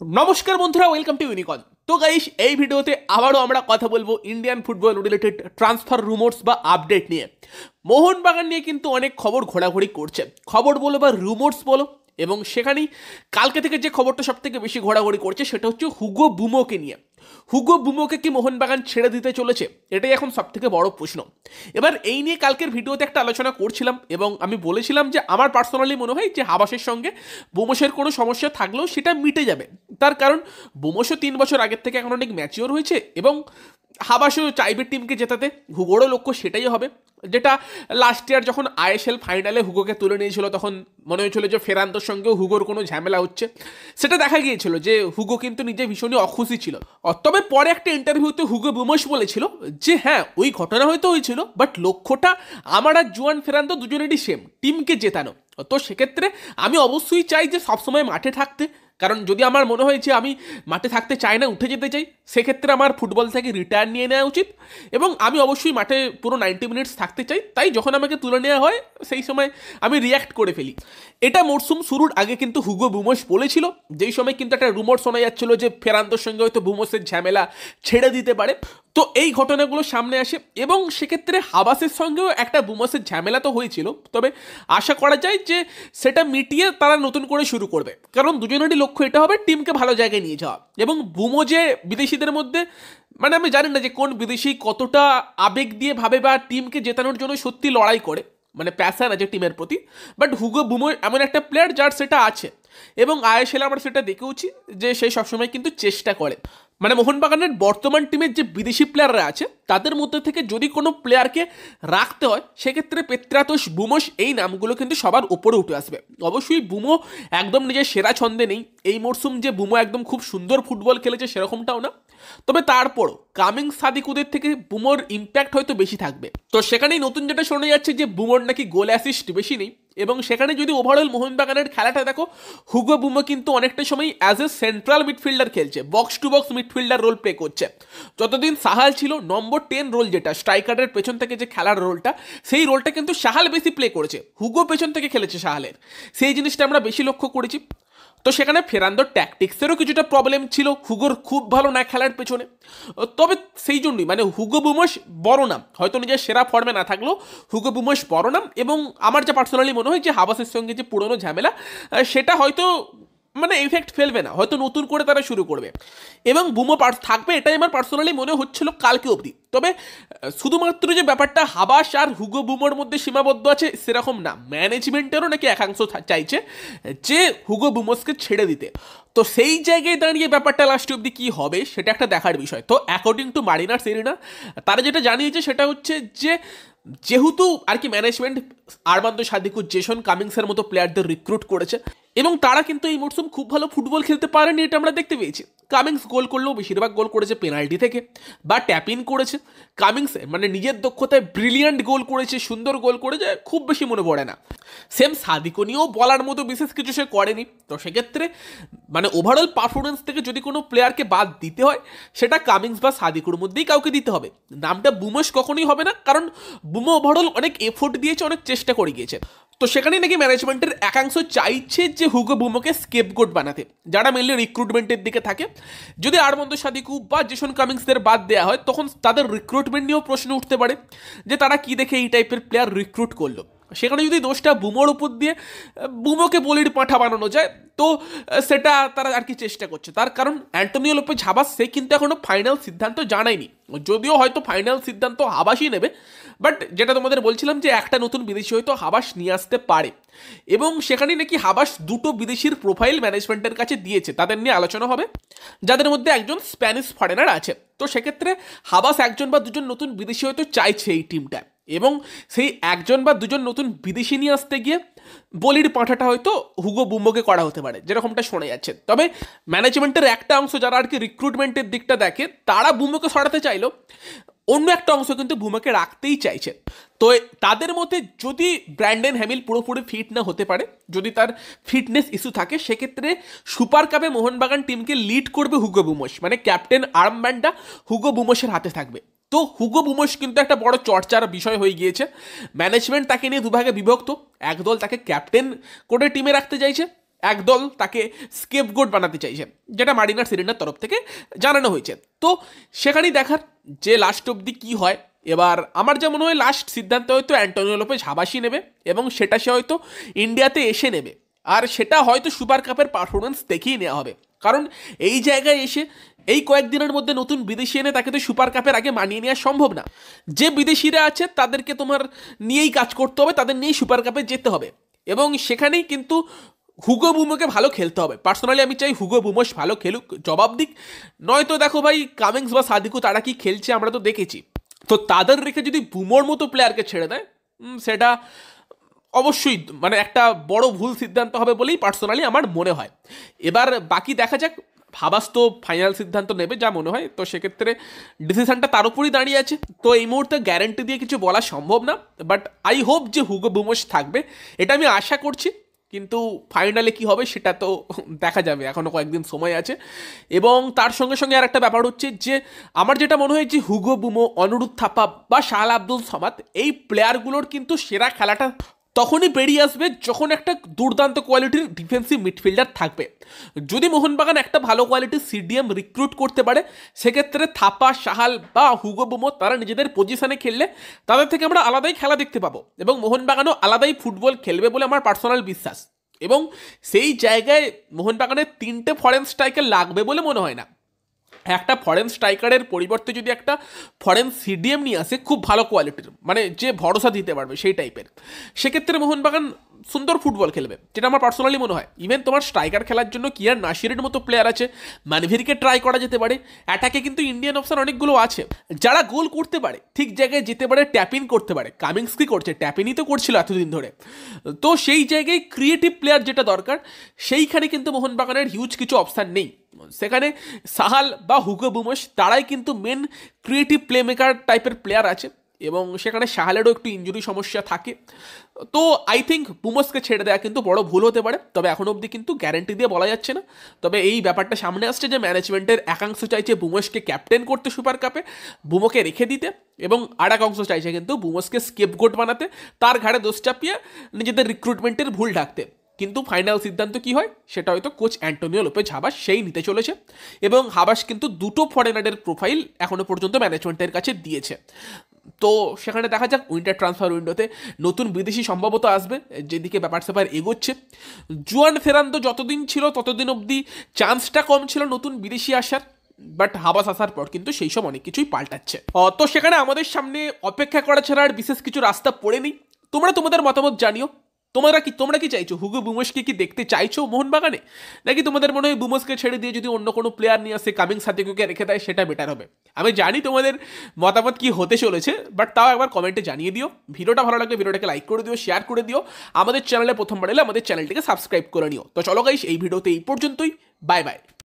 নমস্কার বন্ধুরা, welcome to ইউনিকন। তো গাইস, এই ভিডিওতে আবারও আমরা কথা বলবো ইন্ডিয়ান ফুটবল রিলেটেড ট্রান্সফার রুমোর্স বা আপডেট নিয়ে। মোহনবাগান নিয়ে কিন্তু অনেক খবর ঘোরাঘুরি করছে, খবর বলো বা রুমোর্স বলো, এবং সেখানেই কালকে থেকে যে খবরটা সব থেকে বেশি ঘোরাঘুরি করছে সেটা হচ্ছে হুগো বুমোকে নিয়ে। হুগো বুমোকে কি মোহনবাগান ছেড়ে দিতে চলেছে? এটাই এখন সব থেকে বড় প্রশ্ন। এবার এই নিয়ে কালকের ভিডিওতে একটা আলোচনা করছিলাম এবং আমি বলেছিলাম যে আমার পার্সোনালি মনে হয় যে হাবাসের সঙ্গে বুমোসের কোনো সমস্যা থাকলেও সেটা মিটে যাবে। তার কারণ বুমোসও 3 বছর আগের থেকে এখন অনেক ম্যাচিওর হয়েছে এবং হাবাসও চাইবে টিমকে জেতাতে। হুগোরও লক্ষ্য সেটাই হবে, যেটা লাস্ট ইয়ার যখন আইএসএল ফাইনালে হুগোকে তুলে নিয়েছিল তখন মনে হয়েছিল যে ফেরান্তোর সঙ্গেও হুগোর কোনো ঝামেলা হচ্ছে। সেটা দেখা গিয়েছিল যে হুগো কিন্তু নিজে ভীষণই অখুশি ছিল। তবে পরে একটা ইন্টারভিউতে হুগো বুমোস বলেছিল যে হ্যাঁ, ওই ঘটনা হয়তো হয়েছিল, বাট লক্ষ্যটা আমার আর জুয়ান ফেরান্তো দুজনেরই সেম, টিমকে জেতানো। তো সেক্ষেত্রে আমি অবশ্যই চাই যে সবসময় মাঠে থাকতে, কারণ যদি আমার মনে হয় যে আমি মাঠে থাকতে চাই না, উঠে যেতে চাই, সেক্ষেত্রে আমার ফুটবল থেকে রিটায়ার নিয়ে নেওয়া উচিত এবং আমি অবশ্যই মাঠে পুরো 90 মিনিটস থাকতে চাই। তাই যখন আমাকে তুলে নেওয়া হয় সেই সময় আমি রিয়্যাক্ট করে ফেলি। এটা মরসুম শুরুর আগে কিন্তু হুগো বুমোস বলেছিল, যেই সময় কিন্তু একটা রুমোর শোনা যাচ্ছিল যে ফেরান্তোর সঙ্গে হয়তো বুমোসের ঝামেলা ছেড়ে দিতে পারে। তো এই ঘটনাগুলো সামনে আসে এবং সেক্ষেত্রে হাবাসের সঙ্গেও একটা বুমোসের ঝামেলা তো হয়েছিল, তবে আশা করা যায় যে সেটা মিটিয়ে তারা নতুন করে শুরু করবে, কারণ দুজনেরই লক্ষ্য এটা হবে টিমকে ভালো জায়গায় নিয়ে যাওয়া। এবং বুমো যে বিদেশিদের মধ্যে, মানে আমি জানি না যে কোন বিদেশি কতটা আবেগ দিয়ে ভাবে বা টিমকে জেতানোর জন্য সত্যি লড়াই করে, মানে প্যাশন আছে টিমের প্রতি, বাট হুগো বুমো এমন একটা প্লেয়ার যার সেটা আছে এবং আইএসএল আমরা সেটা দেখেওছি যে সে সবসময় কিন্তু চেষ্টা করে। মানে মোহনবাগানের বর্তমান টিমের যে বিদেশি প্লেয়াররা আছে তাদের মধ্যে থেকে যদি কোনো প্লেয়ারকে রাখতে হয় সেক্ষেত্রে পেত্রাতোস, বুমোস এই নামগুলো কিন্তু সবার উপরে উঠে আসবে। অবশ্যই বুমো একদম নিজের সেরা ছন্দে নেই এই মরশুম, যে বুমো একদম খুব সুন্দর ফুটবল খেলেছে সেরকমটাও না, তবে তারপরও কামিং সাদিকুদের থেকে বুমোর ইম্প্যাক্ট হয়তো বেশি থাকবে। তো সেখানেই নতুন যেটা শোনা যাচ্ছে যে বুমোর নাকি গোল অ্যাসিস্ট বেশি নেই, এবং সেখানে যদি ওভারঅল মোহনবাগানের খেলাটা দেখো, হুগো বুমো কিন্তু অনেকটা সময় অ্যাজ এ সেন্ট্রাল মিডফিল্ডার খেলছে, box to box midfielder role play করছে। যতদিন সাহাল ছিল নম্বর 10 রোল, যেটা স্ট্রাইকারের পেছন থেকে যে খেলার রোলটা, সেই রোলটা কিন্তু সাহাল বেশি প্লে করেছে, হুগো পেছন থেকে খেলেছে সাহালের, সেই জিনিসটা আমরা বেশি লক্ষ্য করেছি। তো সেখানে ফেরান্দোর ট্যাকটিক্সেরও কিছুটা প্রবলেম ছিল হুগোর খুব ভালো না খেলার পেছনে। তবে সেই জন্যই মানে হুগো বুমোস বড় নাম, হয়তো নিজের সেরা ফর্মে না থাকলেও হুগো বুমোস বড় নাম, এবং আমার যা পার্সোনালি মনে হয় যে হাবাসের সঙ্গে যে পুরনো ঝামেলা সেটা হয়তো মানে এফেক্ট ফেলবে না, হয়তো নতুন করে তারা শুরু করবে এবং বুমো থাকবে, এটাই আমার পার্সোনালি মনে হচ্ছিল কালকে অবধি। তবে শুধুমাত্র যে ব্যাপারটা হাবাস আর হুগো বুমোর মধ্যে সীমাবদ্ধ আছে সেরকম না, ম্যানেজমেন্টেরও নাকি একাংশ চাইছে যে হুগো বুমোসকে ছেড়ে দিতে। তো সেই জায়গায় দাঁড়িয়ে ব্যাপারটা লাস্ট অবধি কী হবে সেটা একটা দেখার বিষয়। তো অ্যাকর্ডিং টু মারিনার সেরিনা, তারা যেটা জানিয়েছে সেটা হচ্ছে যে যেহেতু আর কি ম্যানেজমেন্ট আরমান্দো সাদিকু, জেসন কামিংসের মতো প্লেয়ারদের রিক্রুট করেছে এবং তারা কিন্তু এই মরশুম খুব ভালো ফুটবল খেলতে পারেনি, এটা আমরা দেখতে পেয়েছি। কামিংস গোল করলেও বেশিরভাগ গোল করেছে পেনাল্টি থেকে বা ট্যাপ ইন করেছে। কামিংস মানে নিজের দক্ষতায় ব্রিলিয়ান্ট গোল করেছে, সুন্দর গোল করেছে, খুব বেশি মনে পড়ে না। সেম সাদিকো নিয়েও বলার মতো বিশেষ কিছু সে করেনি। তো সেক্ষেত্রে মানে ওভারঅল পারফরমেন্স থেকে যদি কোনো প্লেয়ারকে বাদ দিতে হয় সেটা কামিংস বা সাদিকুর মধ্যেই কাউকে দিতে হবে, নামটা বুমোস কখনোই হবে না, কারণ বুমো ওভারঅল অনেক এফোর্ট দিয়েছে, অনেক চেষ্টা করে গিয়েছে। তো সেখানেই নাকি ম্যানেজমেন্টের একাংশ চাইছে যে হুগো বুমোকে স্কেপগোট বানাতে, যারা মেনলি রিক্রুটমেন্টের দিকে থাকে। যদি আরমান্দো সাদিকু বা জেসন কামিংসদের বাদ দেওয়া হয় তখন তাদের রিক্রুটমেন্ট নিয়েও প্রশ্ন উঠতে পারে যে তারা কি দেখে এই টাইপের প্লেয়ার রিক্রুট করলো। সেখানে যদি দোষটা বুমোর উপর দিয়ে বুমোকে বলির পাঁঠা বানানো যায় তো সেটা তারা আর কি চেষ্টা করছে। তার কারণ অ্যান্টোনিও লোপেজ হাবাস সে কিন্তু এখনো ফাইনাল সিদ্ধান্ত জানায়নি, যদিও হয়তো ফাইনাল সিদ্ধান্ত হাবাসই নেবে, বাট যেটা তোমাদের বলছিলাম যে একটা নতুন বিদেশি হয়তো হাবাস নিয়ে আসতে পারে এবং সেখানে নাকি হাবাস দুটো বিদেশির প্রোফাইল ম্যানেজমেন্টের কাছে দিয়েছে, তাদের নিয়ে আলোচনা হবে, যাদের মধ্যে একজন স্প্যানিশ ফরেনার আছে। তো সেক্ষেত্রে হাবাস একজন বা দুজন নতুন বিদেশি হয়তো চাইছে এই টিমটা, এবং সেই একজন বা দুজন নতুন বিদেশি নিয়ে আসতে গিয়ে বলির পাঁঠাটা হয়তো হুগো বুমোকে করা হতে পারে, যেরকমটা শোনা যাচ্ছে। তবে ম্যানেজমেন্টের একটা অংশ যারা আর কি রিক্রুটমেন্টের দিকটা দেখে তারা বুমোকে সরাতে চাইলো, অন্য একটা অংশ কিন্তু বুমোকে রাখতেই চাইছে। তো তাদের মধ্যে যদি ব্র্যান্ডন হ্যামিল পুরোপুরি ফিট না হতে পারে, যদি তার ফিটনেস ইস্যু থাকে, সেক্ষেত্রে সুপার কাপে মোহনবাগান টিমকে লিড করবে হুগো বুমোস, মানে ক্যাপ্টেন আর্মব্যান্ডটা হুগো বুমোসের হাতে থাকবে। তো হুগো বুমোস কিন্তু একটা বড় চর্চার বিষয় হয়ে গিয়েছে, ম্যানেজমেন্ট তাকে নিয়ে দুভাগে বিভক্ত, একদল তাকে ক্যাপ্টেন করে টিমে রাখতে চাইছে একদল তাকে স্কেপগোট বানাতে চাইছে, যেটা মারিনার সিরিনার তরফ থেকে জানানো হয়েছে। তো সেখানেই দেখার যে লাস্ট অবধি কী হয়। এবার আমার যা মনে হয় লাস্ট সিদ্ধান্ত হয়তো অ্যান্টোনিও লোপেজ হাবাসি নেবে, এবং সেটা সে হয়তো ইন্ডিয়াতে এসে নেবে, আর সেটা হয়তো সুপার কাপের পারফরমেন্স দেখেই নেওয়া হবে। কারণ এই জায়গায় এসে এই কয়েকদিনের মধ্যে নতুন বিদেশি এনে তাকে তো সুপার কাপের আগে মানিয়ে নেওয়া সম্ভব না। যে বিদেশিরা আছে তাদেরকে তোমার নিয়েই কাজ করতে হবে, তাদের নিয়েই সুপার কাপে যেতে হবে, এবং সেখানেই কিন্তু হুগো বুমোকে ভালো খেলতে হবে। পার্সোনালি আমি চাই হুগো বুমোস ভালো খেলুক, জবাব দিক। নয়তো দেখো ভাই, কামিংস বা সাদিকু তারা কি খেলছে আমরা তো দেখেছি। তো তাদের রেখে যদি বুমোর মতো প্লেয়ারকে ছেড়ে দেয়, সেটা অবশ্যই মানে একটা বড় ভুল সিদ্ধান্ত হবে বলেই পার্সোনালি আমার মনে হয়। এবার বাকি দেখা যাক, হাবাস তো ফাইনাল সিদ্ধান্ত নেবে যা মনে হয়। তো সেক্ষেত্রে ডিসিশনটা তার উপরই দাঁড়িয়ে আছে। তো এই মুহূর্তে গ্যারেন্টি দিয়ে কিছু বলা সম্ভব না, বাট আই হোপ যে হুগো বুমোস থাকবে, এটা আমি আশা করছি। কিন্তু ফাইনালে কি হবে সেটা তো দেখা যাবে, এখনও কয়েকদিন সময় আছে। এবং তার সঙ্গে সঙ্গে আর একটা ব্যাপার হচ্ছে যে আমার যেটা মনে হয় যে হুগো বুমো, অনুরুদ্ধ থাপা বা শাহল আব্দুল সামাদ, এই প্লেয়ারগুলোর কিন্তু সেরা খেলাটা তখনই বেরিয়ে আসবে যখন একটা দুর্দান্ত কোয়ালিটির ডিফেন্সিভ মিডফিল্ডার থাকবে। যদি মোহনবাগান একটা ভালো কোয়ালিটির সিডিএম রিক্রুট করতে পারে, সেক্ষেত্রে থাপা, শাহাল বা হুগো বুমো তারা নিজেদের পজিশনে খেললে তাদের থেকে আমরা আলাদাই খেলা দেখতে পাবো, এবং মোহনবাগানও আলাদাই ফুটবল খেলবে বলে আমার পার্সোনাল বিশ্বাস। এবং সেই জায়গায় মোহনবাগানের 3টে ফরেন স্ট্রাইকার লাগবে বলে মনে হয় না। একটা ফরেন স্ট্রাইকারের পরিবর্তে যদি একটা ফরেন সিডিএম নিয়ে আসে খুব ভালো কোয়ালিটির, মানে যে ভরসা দিতে পারবে সেই টাইপের, সেক্ষেত্রে মোহনবাগান সুন্দর ফুটবল খেলবে, যেটা আমার পার্সোনালি মনে হয়। ইভেন তোমার স্ট্রাইকার খেলার জন্য কিয়ার নাসিরের মতো প্লেয়ার আছে, মানভীরকে ট্রাই করা যেতে পারে। অ্যাটাকে কিন্তু ইন্ডিয়ান অপশন অনেকগুলো আছে যারা গোল করতে পারে, ঠিক জায়গায় যেতে পারে, ট্যাপিং করতে পারে। কামিংস কি করছে? ট্যাপিনই তো করছিল এতদিন ধরে। তো সেই জায়গায় ক্রিয়েটিভ প্লেয়ার যেটা দরকার, সেইখানে কিন্তু মোহনবাগানের হিউজ কিছু অপশান নেই। সেখানে সাহাল বা হুগো বুমোস তারাই কিন্তু মেন ক্রিয়েটিভ প্লে মেকার টাইপের প্লেয়ার আছে, এবং সেখানে সাহালেরও একটু ইনজুরি সমস্যা থাকে। তো আই থিঙ্ক বুমোসকে ছেড়ে দেওয়া কিন্তু বড় ভুল হতে পারে। তবে এখন অবধি কিন্তু গ্যারেন্টি দিয়ে বলা যাচ্ছে না। তবে এই ব্যাপারটা সামনে আসছে যে ম্যানেজমেন্টের একাংশ চাইছে বুমোসকে ক্যাপ্টেন করতে সুপার কাপে, বুমোকে রেখে দিতে, এবং আর এক অংশ চাইছে কিন্তু বুমোসকে স্কেপগোট বানাতে, তার ঘাড়ে দোষ চাপিয়ে নিজেদের রিক্রুটমেন্টের ভুল ঢাকতে। কিন্তু ফাইনাল সিদ্ধান্ত কি হয় সেটা হয়তো কোচ অ্যান্টোনিও লোপেজ হাবাস সেই নিতে চলেছে, এবং হাবাস কিন্তু 2টো ফরেনারের প্রোফাইল এখনো পর্যন্ত ম্যানেজমেন্টের কাছে দিয়েছে। তো সেখানে দেখা যাক উইন্টার ট্রান্সফার উইন্ডোতে নতুন বিদেশি সম্ভবত আসবে, যেদিকে ব্যাপার স্যাপার এগোচ্ছে। জুয়ান ফেরান্দো যতদিন ছিল ততদিন অবধি চান্সটা কম ছিল নতুন বিদেশি আসার, বাট হাবাস আসার পর কিন্তু সেই সব অনেক কিছুই পাল্টাচ্ছে। তো সেখানে আমাদের সামনে অপেক্ষা করা ছাড়া আর বিশেষ কিছু রাস্তা পড়ে নেই। তোমরা তোমাদের মতামত জানিও। তোমরা কি চাইছো? হুগো বুমোসকে কি দেখতে চাইছো মোহনবাগানে, নাকি তোমাদের মনে হয় বুমোসকে ছেড়ে দিয়ে যদি অন্য কোনো প্লেয়ার নিয়ে আসে, কামিং সাদিকুকে রেখে দেয়, সেটা বেটার হবে? আমি জানি তোমাদের মতামত কি হতে চলেছে, বাট তাও একবার কমেন্টে জানিয়ে দিও। ভিডিওটা ভালো লাগলে ভিডিওটাকে লাইক করে দিও, শেয়ার করে দিও। আমাদের চ্যানেলে প্রথমবার এলে আমাদের চ্যানেলটিকে সাবস্ক্রাইব করে নিও। তো চলো গাইস, এই ভিডিওতে এই পর্যন্তই। Bye bye.